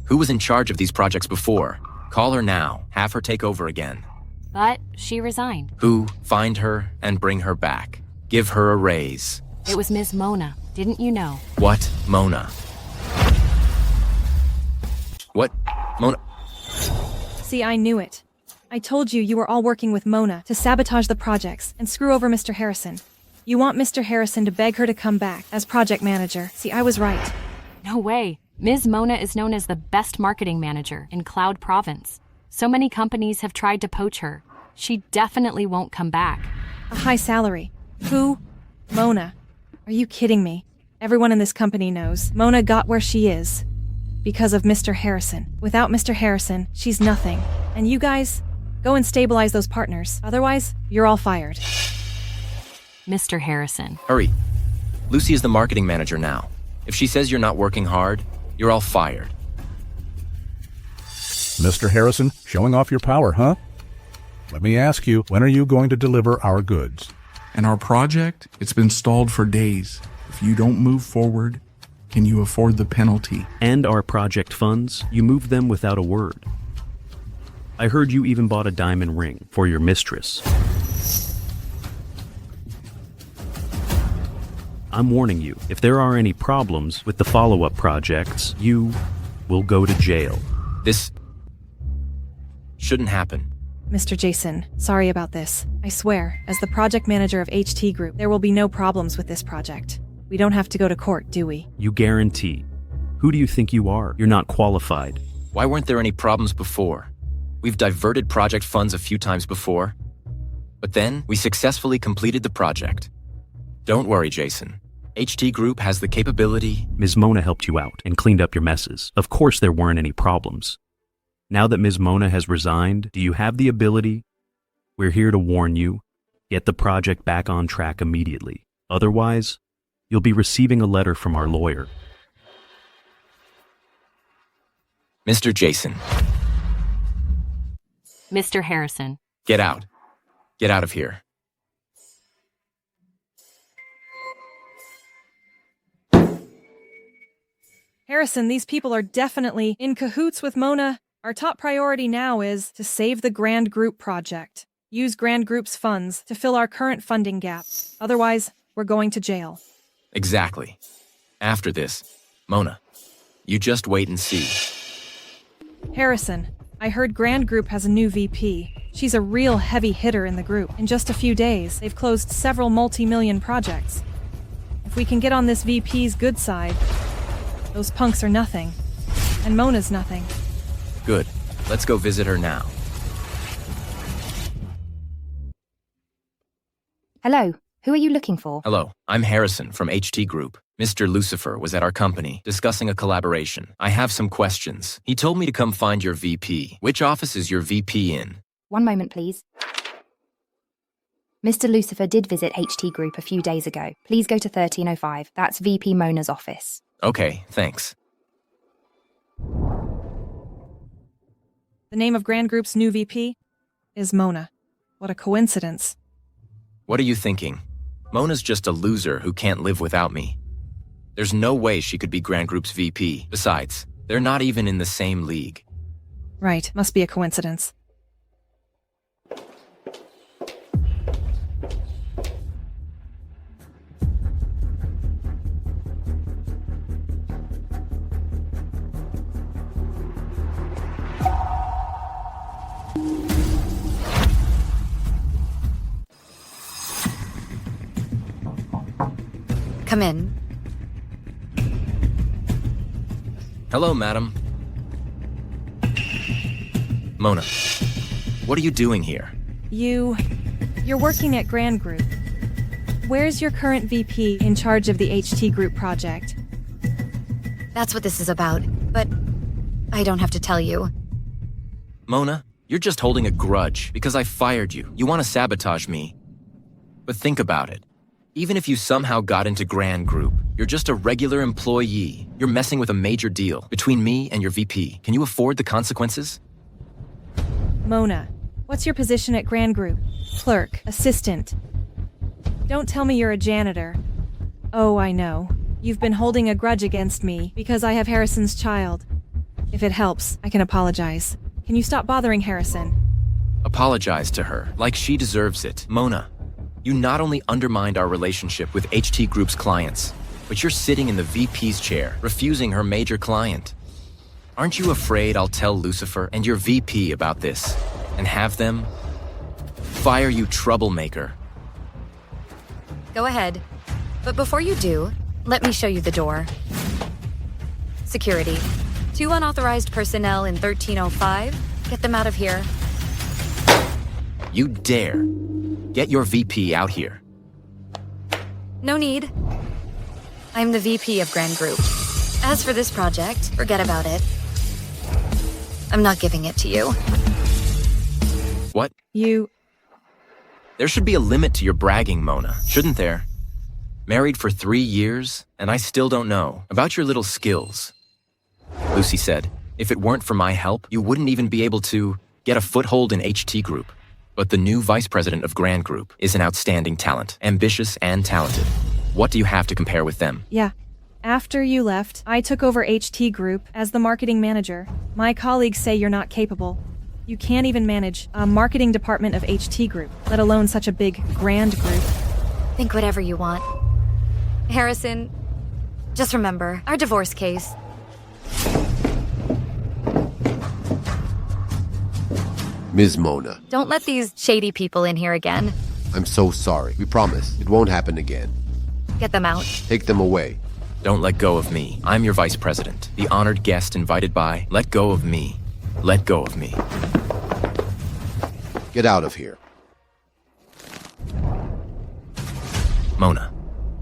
Who was in charge of these projects before? Call her now. Have her take over again. But she resigned. Who? Find her and bring her back. Give her a raise. It was Ms. Mona. Didn't you know? What? Mona? What? Mona? See, I knew it. I told you were all working with Mona to sabotage the projects and screw over Mr. Harrison. You want Mr. Harrison to beg her to come back as project manager. See, I was right. No way. Ms. Mona is known as the best marketing manager in Cloud Province. So many companies have tried to poach her. She definitely won't come back. A high salary. Who? Mona. Are you kidding me? Everyone in this company knows Mona got where she is because of Mr. Harrison. Without Mr. Harrison, she's nothing. And you guys, go and stabilize those partners. Otherwise, you're all fired. Mr. Harrison. Hurry. Lucy is the marketing manager now. If she says you're not working hard, you're all fired. Mr. Harrison, showing off your power, huh? Let me ask you, when are you going to deliver our goods? And our project? It's been stalled for days. If you don't move forward, can you afford the penalty? And our project funds? You moved them without a word. I heard you even bought a diamond ring for your mistress. I'm warning you, if there are any problems with the follow-up projects, you will go to jail. This shouldn't happen. Mr. Jason, sorry about this. I swear, as the project manager of HT Group, there will be no problems with this project. We don't have to go to court, do we? You guarantee. Who do you think you are? You're not qualified. Why weren't there any problems before? We've diverted project funds a few times before. But then, we successfully completed the project. Don't worry, Jason. HT Group has the capability. Ms. Mona helped you out and cleaned up your messes. Of course there weren't any problems. Now that Ms. Mona has resigned, do you have the ability? We're here to warn you. Get the project back on track immediately. Otherwise, you'll be receiving a letter from our lawyer. Mr. Jason. Mr. Harrison. Get out. Get out of here. Harrison, these people are definitely in cahoots with Mona. Our top priority now is to save the Grand Group project. Use Grand Group's funds to fill our current funding gap. Otherwise, we're going to jail. Exactly. After this, Mona, you just wait and see. Harrison, I heard Grand Group has a new VP. She's a real heavy hitter in the group. In just a few days, they've closed several multi-million projects. If we can get on this VP's good side, those punks are nothing. And Mona's nothing. Good. Let's go visit her now. Hello. Who are you looking for? Hello. I'm Harrison from HT Group. Mr. Lucifer was at our company discussing a collaboration. I have some questions. He told me to come find your VP. Which office is your VP in? One moment, please. Mr. Lucifer did visit HT Group a few days ago. Please go to 1305. That's VP Mona's office. Okay, thanks. The name of Grand Group's new VP is Mona. What a coincidence. What are you thinking? Mona's just a loser who can't live without me. There's no way she could be Grand Group's VP. Besides, they're not even in the same league. Right, must be a coincidence. Come in. Hello, madam. Mona, what are you doing here? You're working at Grand Group. Where's your current VP in charge of the HT Group project? That's what this is about, but I don't have to tell you. Mona, you're just holding a grudge because I fired you. You want to sabotage me. But think about it. Even if you somehow got into Grand Group, you're just a regular employee. You're messing with a major deal between me and your VP. Can you afford the consequences? Mona, what's your position at Grand Group? Clerk, assistant. Don't tell me you're a janitor. Oh, I know. You've been holding a grudge against me because I have Harrison's child. If it helps, I can apologize. Can you stop bothering Harrison? Apologize to her, like she deserves it. Mona, you not only undermined our relationship with HT Group's clients, but you're sitting in the VP's chair, refusing her major client. Aren't you afraid I'll tell Lucifer and your VP about this, and have them fire you, troublemaker? Go ahead. But before you do, let me show you the door. Security. 2 unauthorized personnel in 1305. Get them out of here. You dare. Get your VP out here. No need. I'm the VP of Grand Group. As for this project, forget about it. I'm not giving it to you. What? You... There should be a limit to your bragging, Mona, shouldn't there? Married for 3 years, and I still don't know about your little skills. Lucy said, if it weren't for my help, you wouldn't even be able to get a foothold in HT Group. But the new vice president of Grand Group is an outstanding talent, ambitious and talented. What do you have to compare with them? Yeah. After you left, I took over HT Group as the marketing manager. My colleagues say you're not capable. You can't even manage a marketing department of HT Group, let alone such a big, grand group. Think whatever you want. Harrison, just remember, our divorce case. Ms. Mona, Don't let these shady people in here again. I'm so sorry. We promise it won't happen again. Get them out. Take them away. Don't let go of me. I'm your vice president, the honored guest invited by. Let go of me. Let go of me. Get out of here. Mona,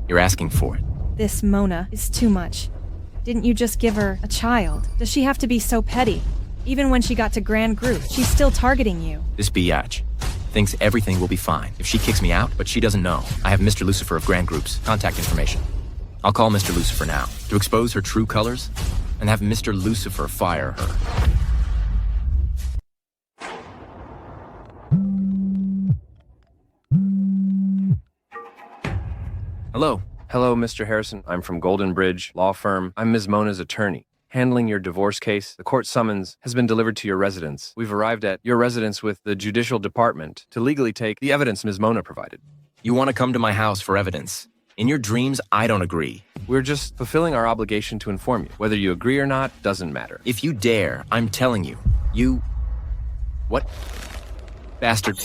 you're asking for it. This Mona is too much. Didn't you just give her a child? Does she have to be so petty? Even when she got to Grand Group, she's still targeting you. This biatch thinks everything will be fine if she kicks me out, but she doesn't know. I have Mr. Lucifer of Grand Group's contact information. I'll call Mr. Lucifer now to expose her true colors and have Mr. Lucifer fire her. Hello. Hello, Mr. Harrison. I'm from Golden Bridge Law Firm. I'm Ms. Mona's attorney. Handling your divorce case, the court summons has been delivered to your residence. We've arrived at your residence with the judicial department to legally take the evidence Ms. Mona provided. You want to come to my house for evidence? In your dreams, I don't agree. We're just fulfilling our obligation to inform you. Whether you agree or not doesn't matter. If you dare, I'm telling you, you... What? Bastard.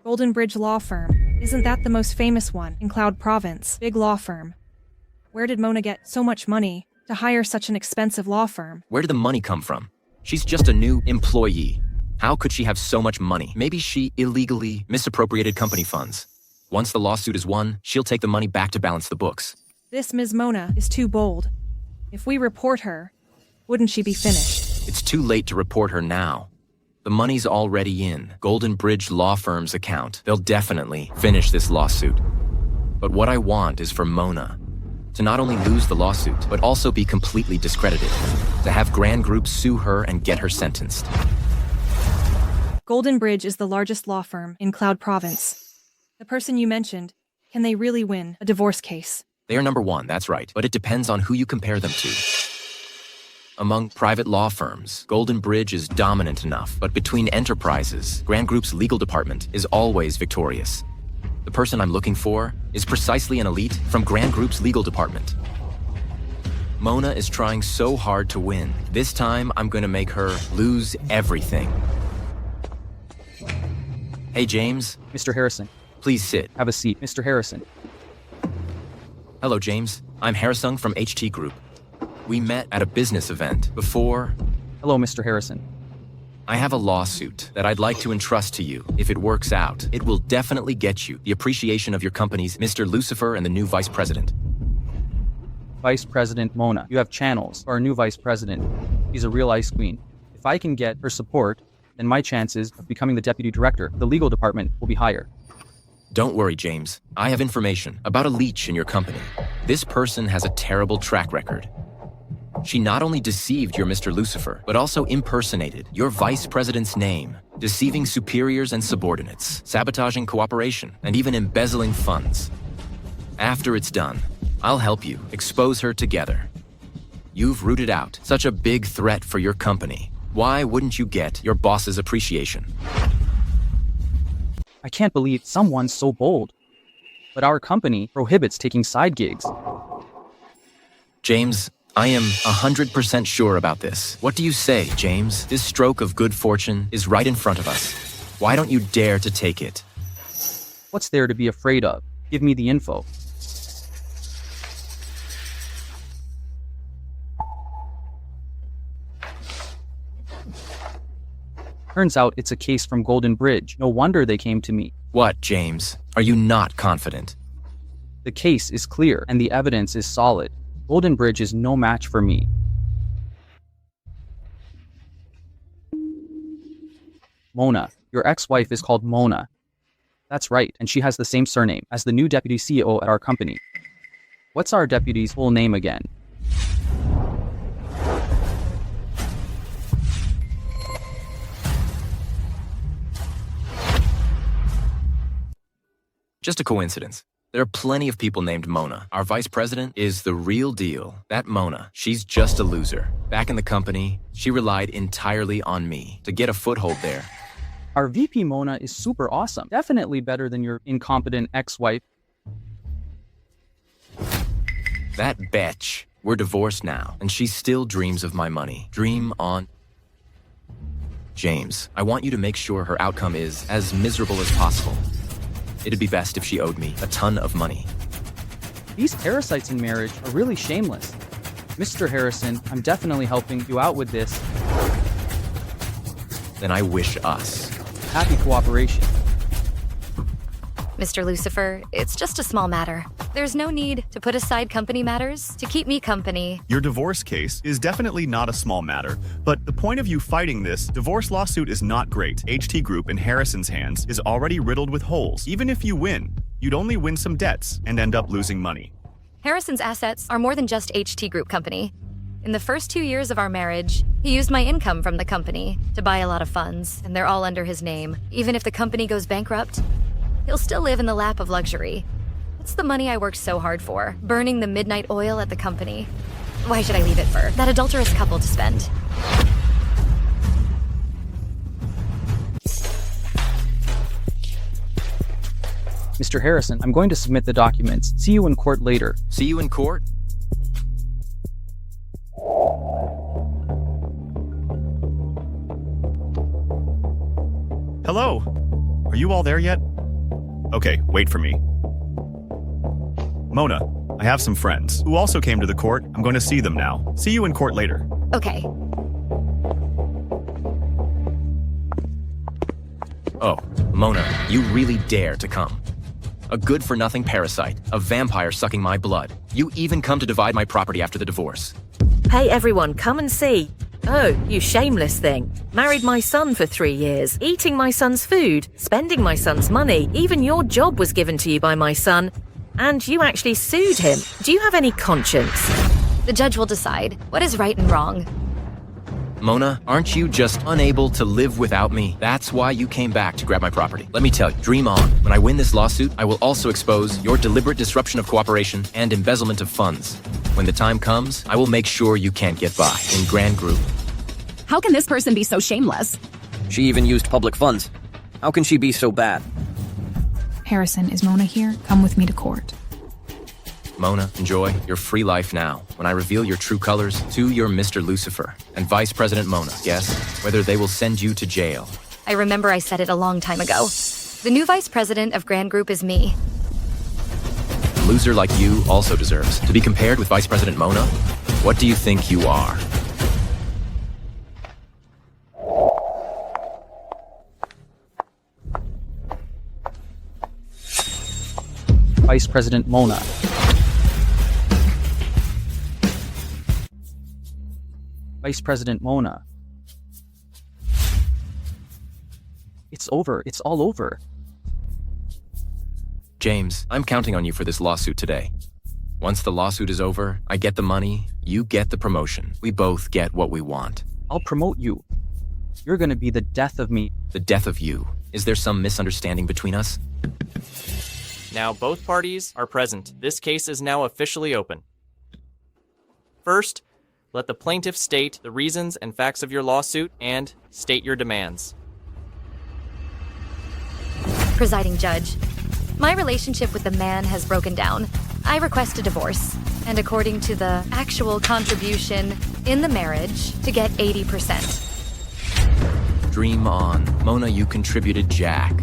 Golden Bridge Law Firm. Isn't that the most famous one in Cloud Province? Big law firm. Where did Mona get so much money to hire such an expensive law firm? Where did the money come from? She's just a new employee. How could she have so much money? Maybe she illegally misappropriated company funds. Once the lawsuit is won, she'll take the money back to balance the books. This Ms. Mona is too bold. If we report her, wouldn't she be finished? It's too late to report her now. The money's already in Golden Bridge Law Firm's account. They'll definitely finish this lawsuit. But what I want is for Mona to not only lose the lawsuit, but also be completely discredited. To have Grand Group sue her and get her sentenced. Golden Bridge is the largest law firm in Cloud Province. The person you mentioned, can they really win a divorce case? They are number one, that's right, but it depends on who you compare them to. Among private law firms, Golden Bridge is dominant enough, but between enterprises, Grand Group's legal department is always victorious. The person I'm looking for is precisely an elite from Grand Group's legal department. Mona is trying so hard to win. This time, I'm going to make her lose everything. Hey, James. Mr. Harrison. Please sit. Have a seat. Mr. Harrison. Hello, James. I'm Harrison from HT Group. We met at a business event before... Hello, Mr. Harrison. I have a lawsuit that I'd like to entrust to you. If it works out, it will definitely get you the appreciation of your company's Mr. Lucifer and the new vice president. Vice President Mona, you have channels for our new vice president. She's a real ice queen. If I can get her support, then my chances of becoming the deputy director of the legal department will be higher. Don't worry, James. I have information about a leech in your company. This person has a terrible track record. She not only deceived your Mr. Lucifer, but also impersonated your vice president's name, deceiving superiors and subordinates, sabotaging cooperation, and even embezzling funds. After it's done, I'll help you expose her together. You've rooted out such a big threat for your company. Why wouldn't you get your boss's appreciation? I can't believe someone's so bold. But our company prohibits taking side gigs. James, I am 100% sure about this. What do you say, James? This stroke of good fortune is right in front of us. Why don't you dare to take it? What's there to be afraid of? Give me the info. Turns out it's a case from Golden Bridge. No wonder they came to me. What, James? Are you not confident? The case is clear and the evidence is solid. Golden Bridge is no match for me. Mona. Your ex-wife is called Mona. That's right, and she has the same surname as the new deputy CEO at our company. What's our deputy's full name again? Just a coincidence. There are plenty of people named Mona. Our vice president is the real deal. That Mona, she's just a loser. Back in the company, she relied entirely on me to get a foothold there. Our VP Mona is super awesome. Definitely better than your incompetent ex-wife. That bitch. We're divorced now, and she still dreams of my money. Dream on. James, I want you to make sure her outcome is as miserable as possible. It'd be best if she owed me a ton of money. These parasites in marriage are really shameless. Mr. Harrison, I'm definitely helping you out with this. Then I wish us happy cooperation. Mr. Lucifer, it's just a small matter. There's no need to put aside company matters to keep me company. Your divorce case is definitely not a small matter, but the point of you fighting this divorce lawsuit is not great. HT Group in Harrison's hands is already riddled with holes. Even if you win, you'd only win some debts and end up losing money. Harrison's assets are more than just HT Group company. In the first 2 years of our marriage, he used my income from the company to buy a lot of funds, and they're all under his name. Even if the company goes bankrupt, he'll still live in the lap of luxury. It's the money I worked so hard for, burning the midnight oil at the company. Why should I leave it for that adulterous couple to spend? Mr. Harrison, I'm going to submit the documents. See you in court later. See you in court? Hello? Are you all there yet? Okay, wait for me. Mona, I have some friends who also came to the court. I'm going to see them now. See you in court later. Okay. Oh, Mona, you really dare to come. A good-for-nothing parasite, a vampire sucking my blood. You even come to divide my property after the divorce. Hey everyone, come and see. Oh, you shameless thing. Married my son for 3 years, eating my son's food, spending my son's money. Even your job was given to you by my son. And you actually sued him. Do you have any conscience? The judge will decide what is right and wrong. Mona, aren't you just unable to live without me? That's why you came back to grab my property. Let me tell you, dream on. When I win this lawsuit, I will also expose your deliberate disruption of cooperation and embezzlement of funds. When the time comes, I will make sure you can't get by in Grand Group. How can this person be so shameless? She even used public funds. How can she be so bad? Harrison, is Mona here? Come with me to court. Mona, enjoy your free life now. When I reveal your true colors to your Mr. Lucifer and Vice President Mona, guess whether they will send you to jail. I remember I said it a long time ago. The new vice president of Grand Group is me. A loser like you also deserves to be compared with Vice President Mona. What do you think you are? Vice President Mona. Vice President Mona. It's over. It's all over. James, I'm counting on you for this lawsuit today. Once the lawsuit is over, I get the money, you get the promotion. We both get what we want. I'll promote you. You're gonna be the death of me. The death of you. Is there some misunderstanding between us? Now both parties are present. This case is now officially open. First, let the plaintiff state the reasons and facts of your lawsuit and state your demands. Presiding Judge, my relationship with the man has broken down. I request a divorce, and according to the actual contribution in the marriage, to get 80%. Dream on. Mona, you contributed Jack.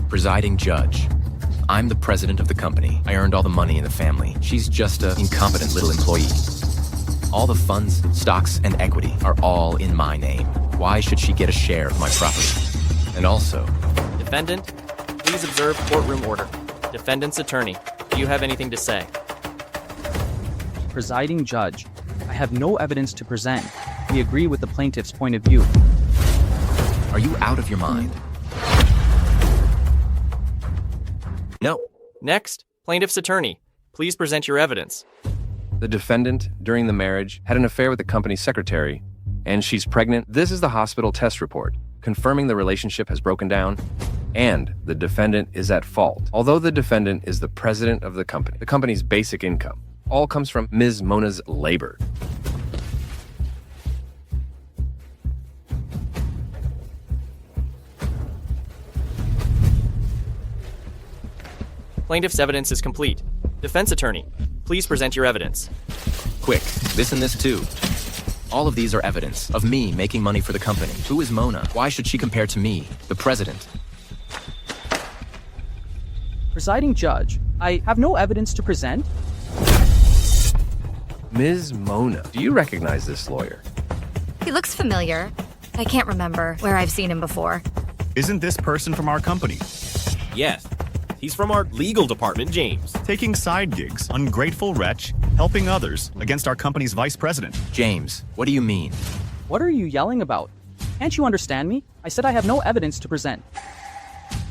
Presiding Judge, I'm the president of the company. I earned all the money in the family. She's just an incompetent little employee. All the funds, stocks, and equity are all in my name. Why should she get a share of my property? And also... Defendant, please observe courtroom order. Defendant's attorney, do you have anything to say? Presiding Judge, I have no evidence to present. We agree with the plaintiff's point of view. Are you out of your mind? No. Next, plaintiff's attorney, please present your evidence. The defendant, during the marriage, had an affair with the company's secretary, and she's pregnant. This is the hospital test report, confirming the relationship has broken down, and the defendant is at fault. Although the defendant is the president of the company's basic income all comes from Ms. Mona's labor. Plaintiff's evidence is complete. Defense attorney, please present your evidence. Quick, this and this too. All of these are evidence of me making money for the company. Who is Mona? Why should she compare to me, the president? Presiding Judge, I have no evidence to present. Ms. Mona, do you recognize this lawyer? He looks familiar. I can't remember where I've seen him before. Isn't this person from our company? Yes. He's from our legal department, James. Taking side gigs, ungrateful wretch, helping others against our company's vice president. James, what do you mean? What are you yelling about? Can't you understand me? I said I have no evidence to present.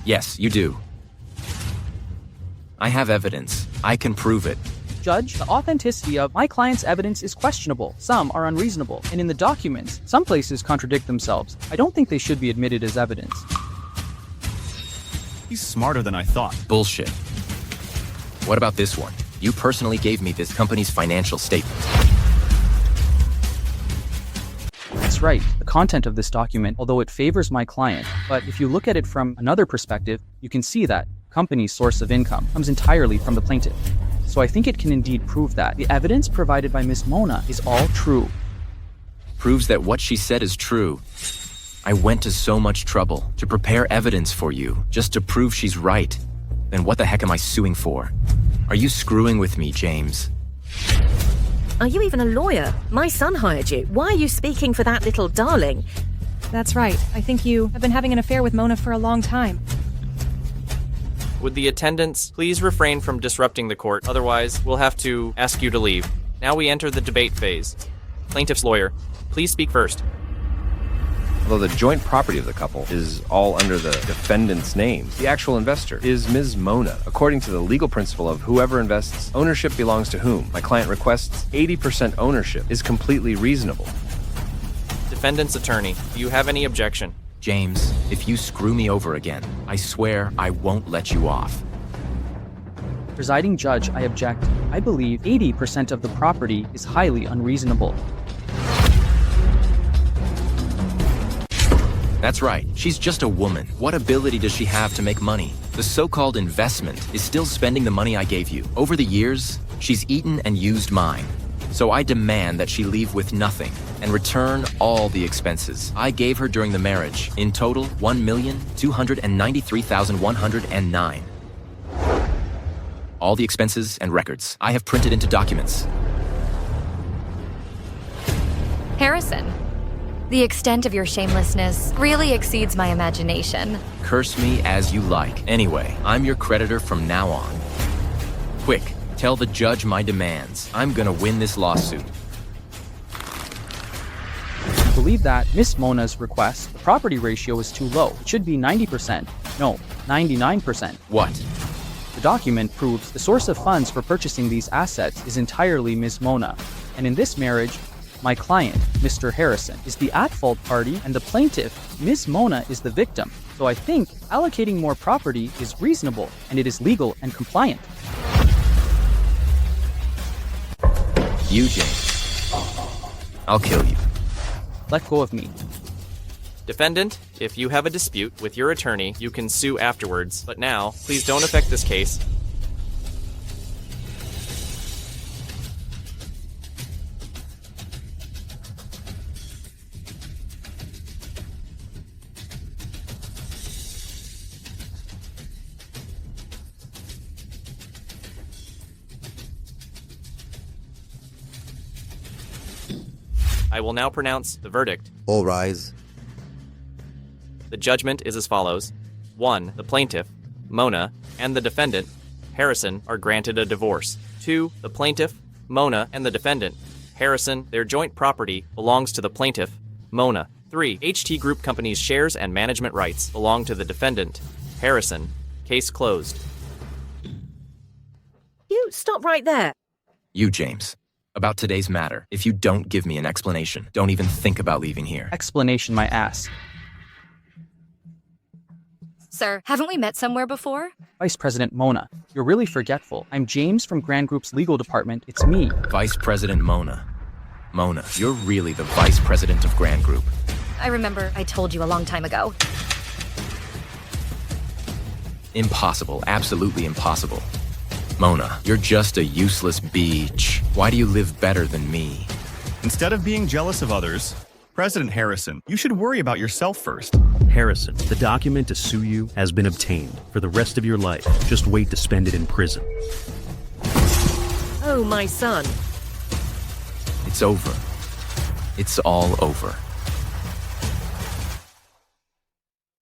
Yes, you do. I have evidence. I can prove it. Judge, the authenticity of my client's evidence is questionable. Some are unreasonable. And in the documents, some places contradict themselves. I don't think they should be admitted as evidence. He's smarter than I thought. Bullshit. What about this one? You personally gave me this company's financial statement. That's right. The content of this document, although it favors my client, but if you look at it from another perspective, you can see that company's source of income comes entirely from the plaintiff. So I think it can indeed prove that the evidence provided by Ms. Mona is all true. Proves that what she said is true. I went to so much trouble to prepare evidence for you, just to prove she's right. Then what the heck am I suing for? Are you screwing with me, James? Are you even a lawyer? My son hired you. Why are you speaking for that little darling? That's right. I think you have been having an affair with Mona for a long time. Would the attendants please refrain from disrupting the court? Otherwise, we'll have to ask you to leave. Now we enter the debate phase. Plaintiff's lawyer, please speak first. Although the joint property of the couple is all under the defendant's name, the actual investor is Ms. Mona. According to the legal principle of whoever invests, ownership belongs to whom. My client requests 80% ownership is completely reasonable. Defendant's attorney, do you have any objection? James, if you screw me over again, I swear I won't let you off. Presiding Judge, I object. I believe 80% of the property is highly unreasonable. That's right. She's just a woman. What ability does she have to make money? The so-called investment is still spending the money I gave you. Over the years, she's eaten and used mine. So I demand that she leave with nothing and return all the expenses I gave her during the marriage. In total, $1,293,109. All the expenses and records I have printed into documents. Harrison, the extent of your shamelessness really exceeds my imagination. Curse me as you like. Anyway, I'm your creditor from now on. Quick, tell the judge my demands. I'm gonna win this lawsuit. I believe that Miss Mona's request, the property ratio is too low. It should be 90%. No, 99%. What? The document proves the source of funds for purchasing these assets is entirely Miss Mona. And in this marriage, My client, Mr. Harrison, is the at-fault party, and the plaintiff, Ms. Mona, is the victim. So I think allocating more property is reasonable, and it is legal and compliant. You, James. I'll kill you. Let go of me. Defendant, if you have a dispute with your attorney, you can sue afterwards. But now, please don't affect this case. I will now pronounce the verdict. All rise. The judgment is as follows. 1. The plaintiff, Mona, and the defendant, Harrison, are granted a divorce. 2. The plaintiff, Mona, and the defendant, Harrison, their joint property belongs to the plaintiff, Mona. 3. HT Group Company's shares and management rights belong to the defendant, Harrison. Case closed. You stop right there. You, James. About today's matter, if you don't give me an explanation, don't even think about leaving here. Explanation my ass. Sir, haven't we met somewhere before? Vice President Mona, you're really forgetful. I'm James from Grand Group's legal department. It's me. Vice President Mona. Mona, you're really the Vice President of Grand Group. I remember I told you a long time ago. Impossible. Absolutely impossible. Mona, you're just a useless beach. Why do you live better than me? Instead of being jealous of others, President Harrison, you should worry about yourself first. Harrison, the document to sue you has been obtained. For the rest of your life, just wait to spend it in prison. Oh, my son. It's over. It's all over.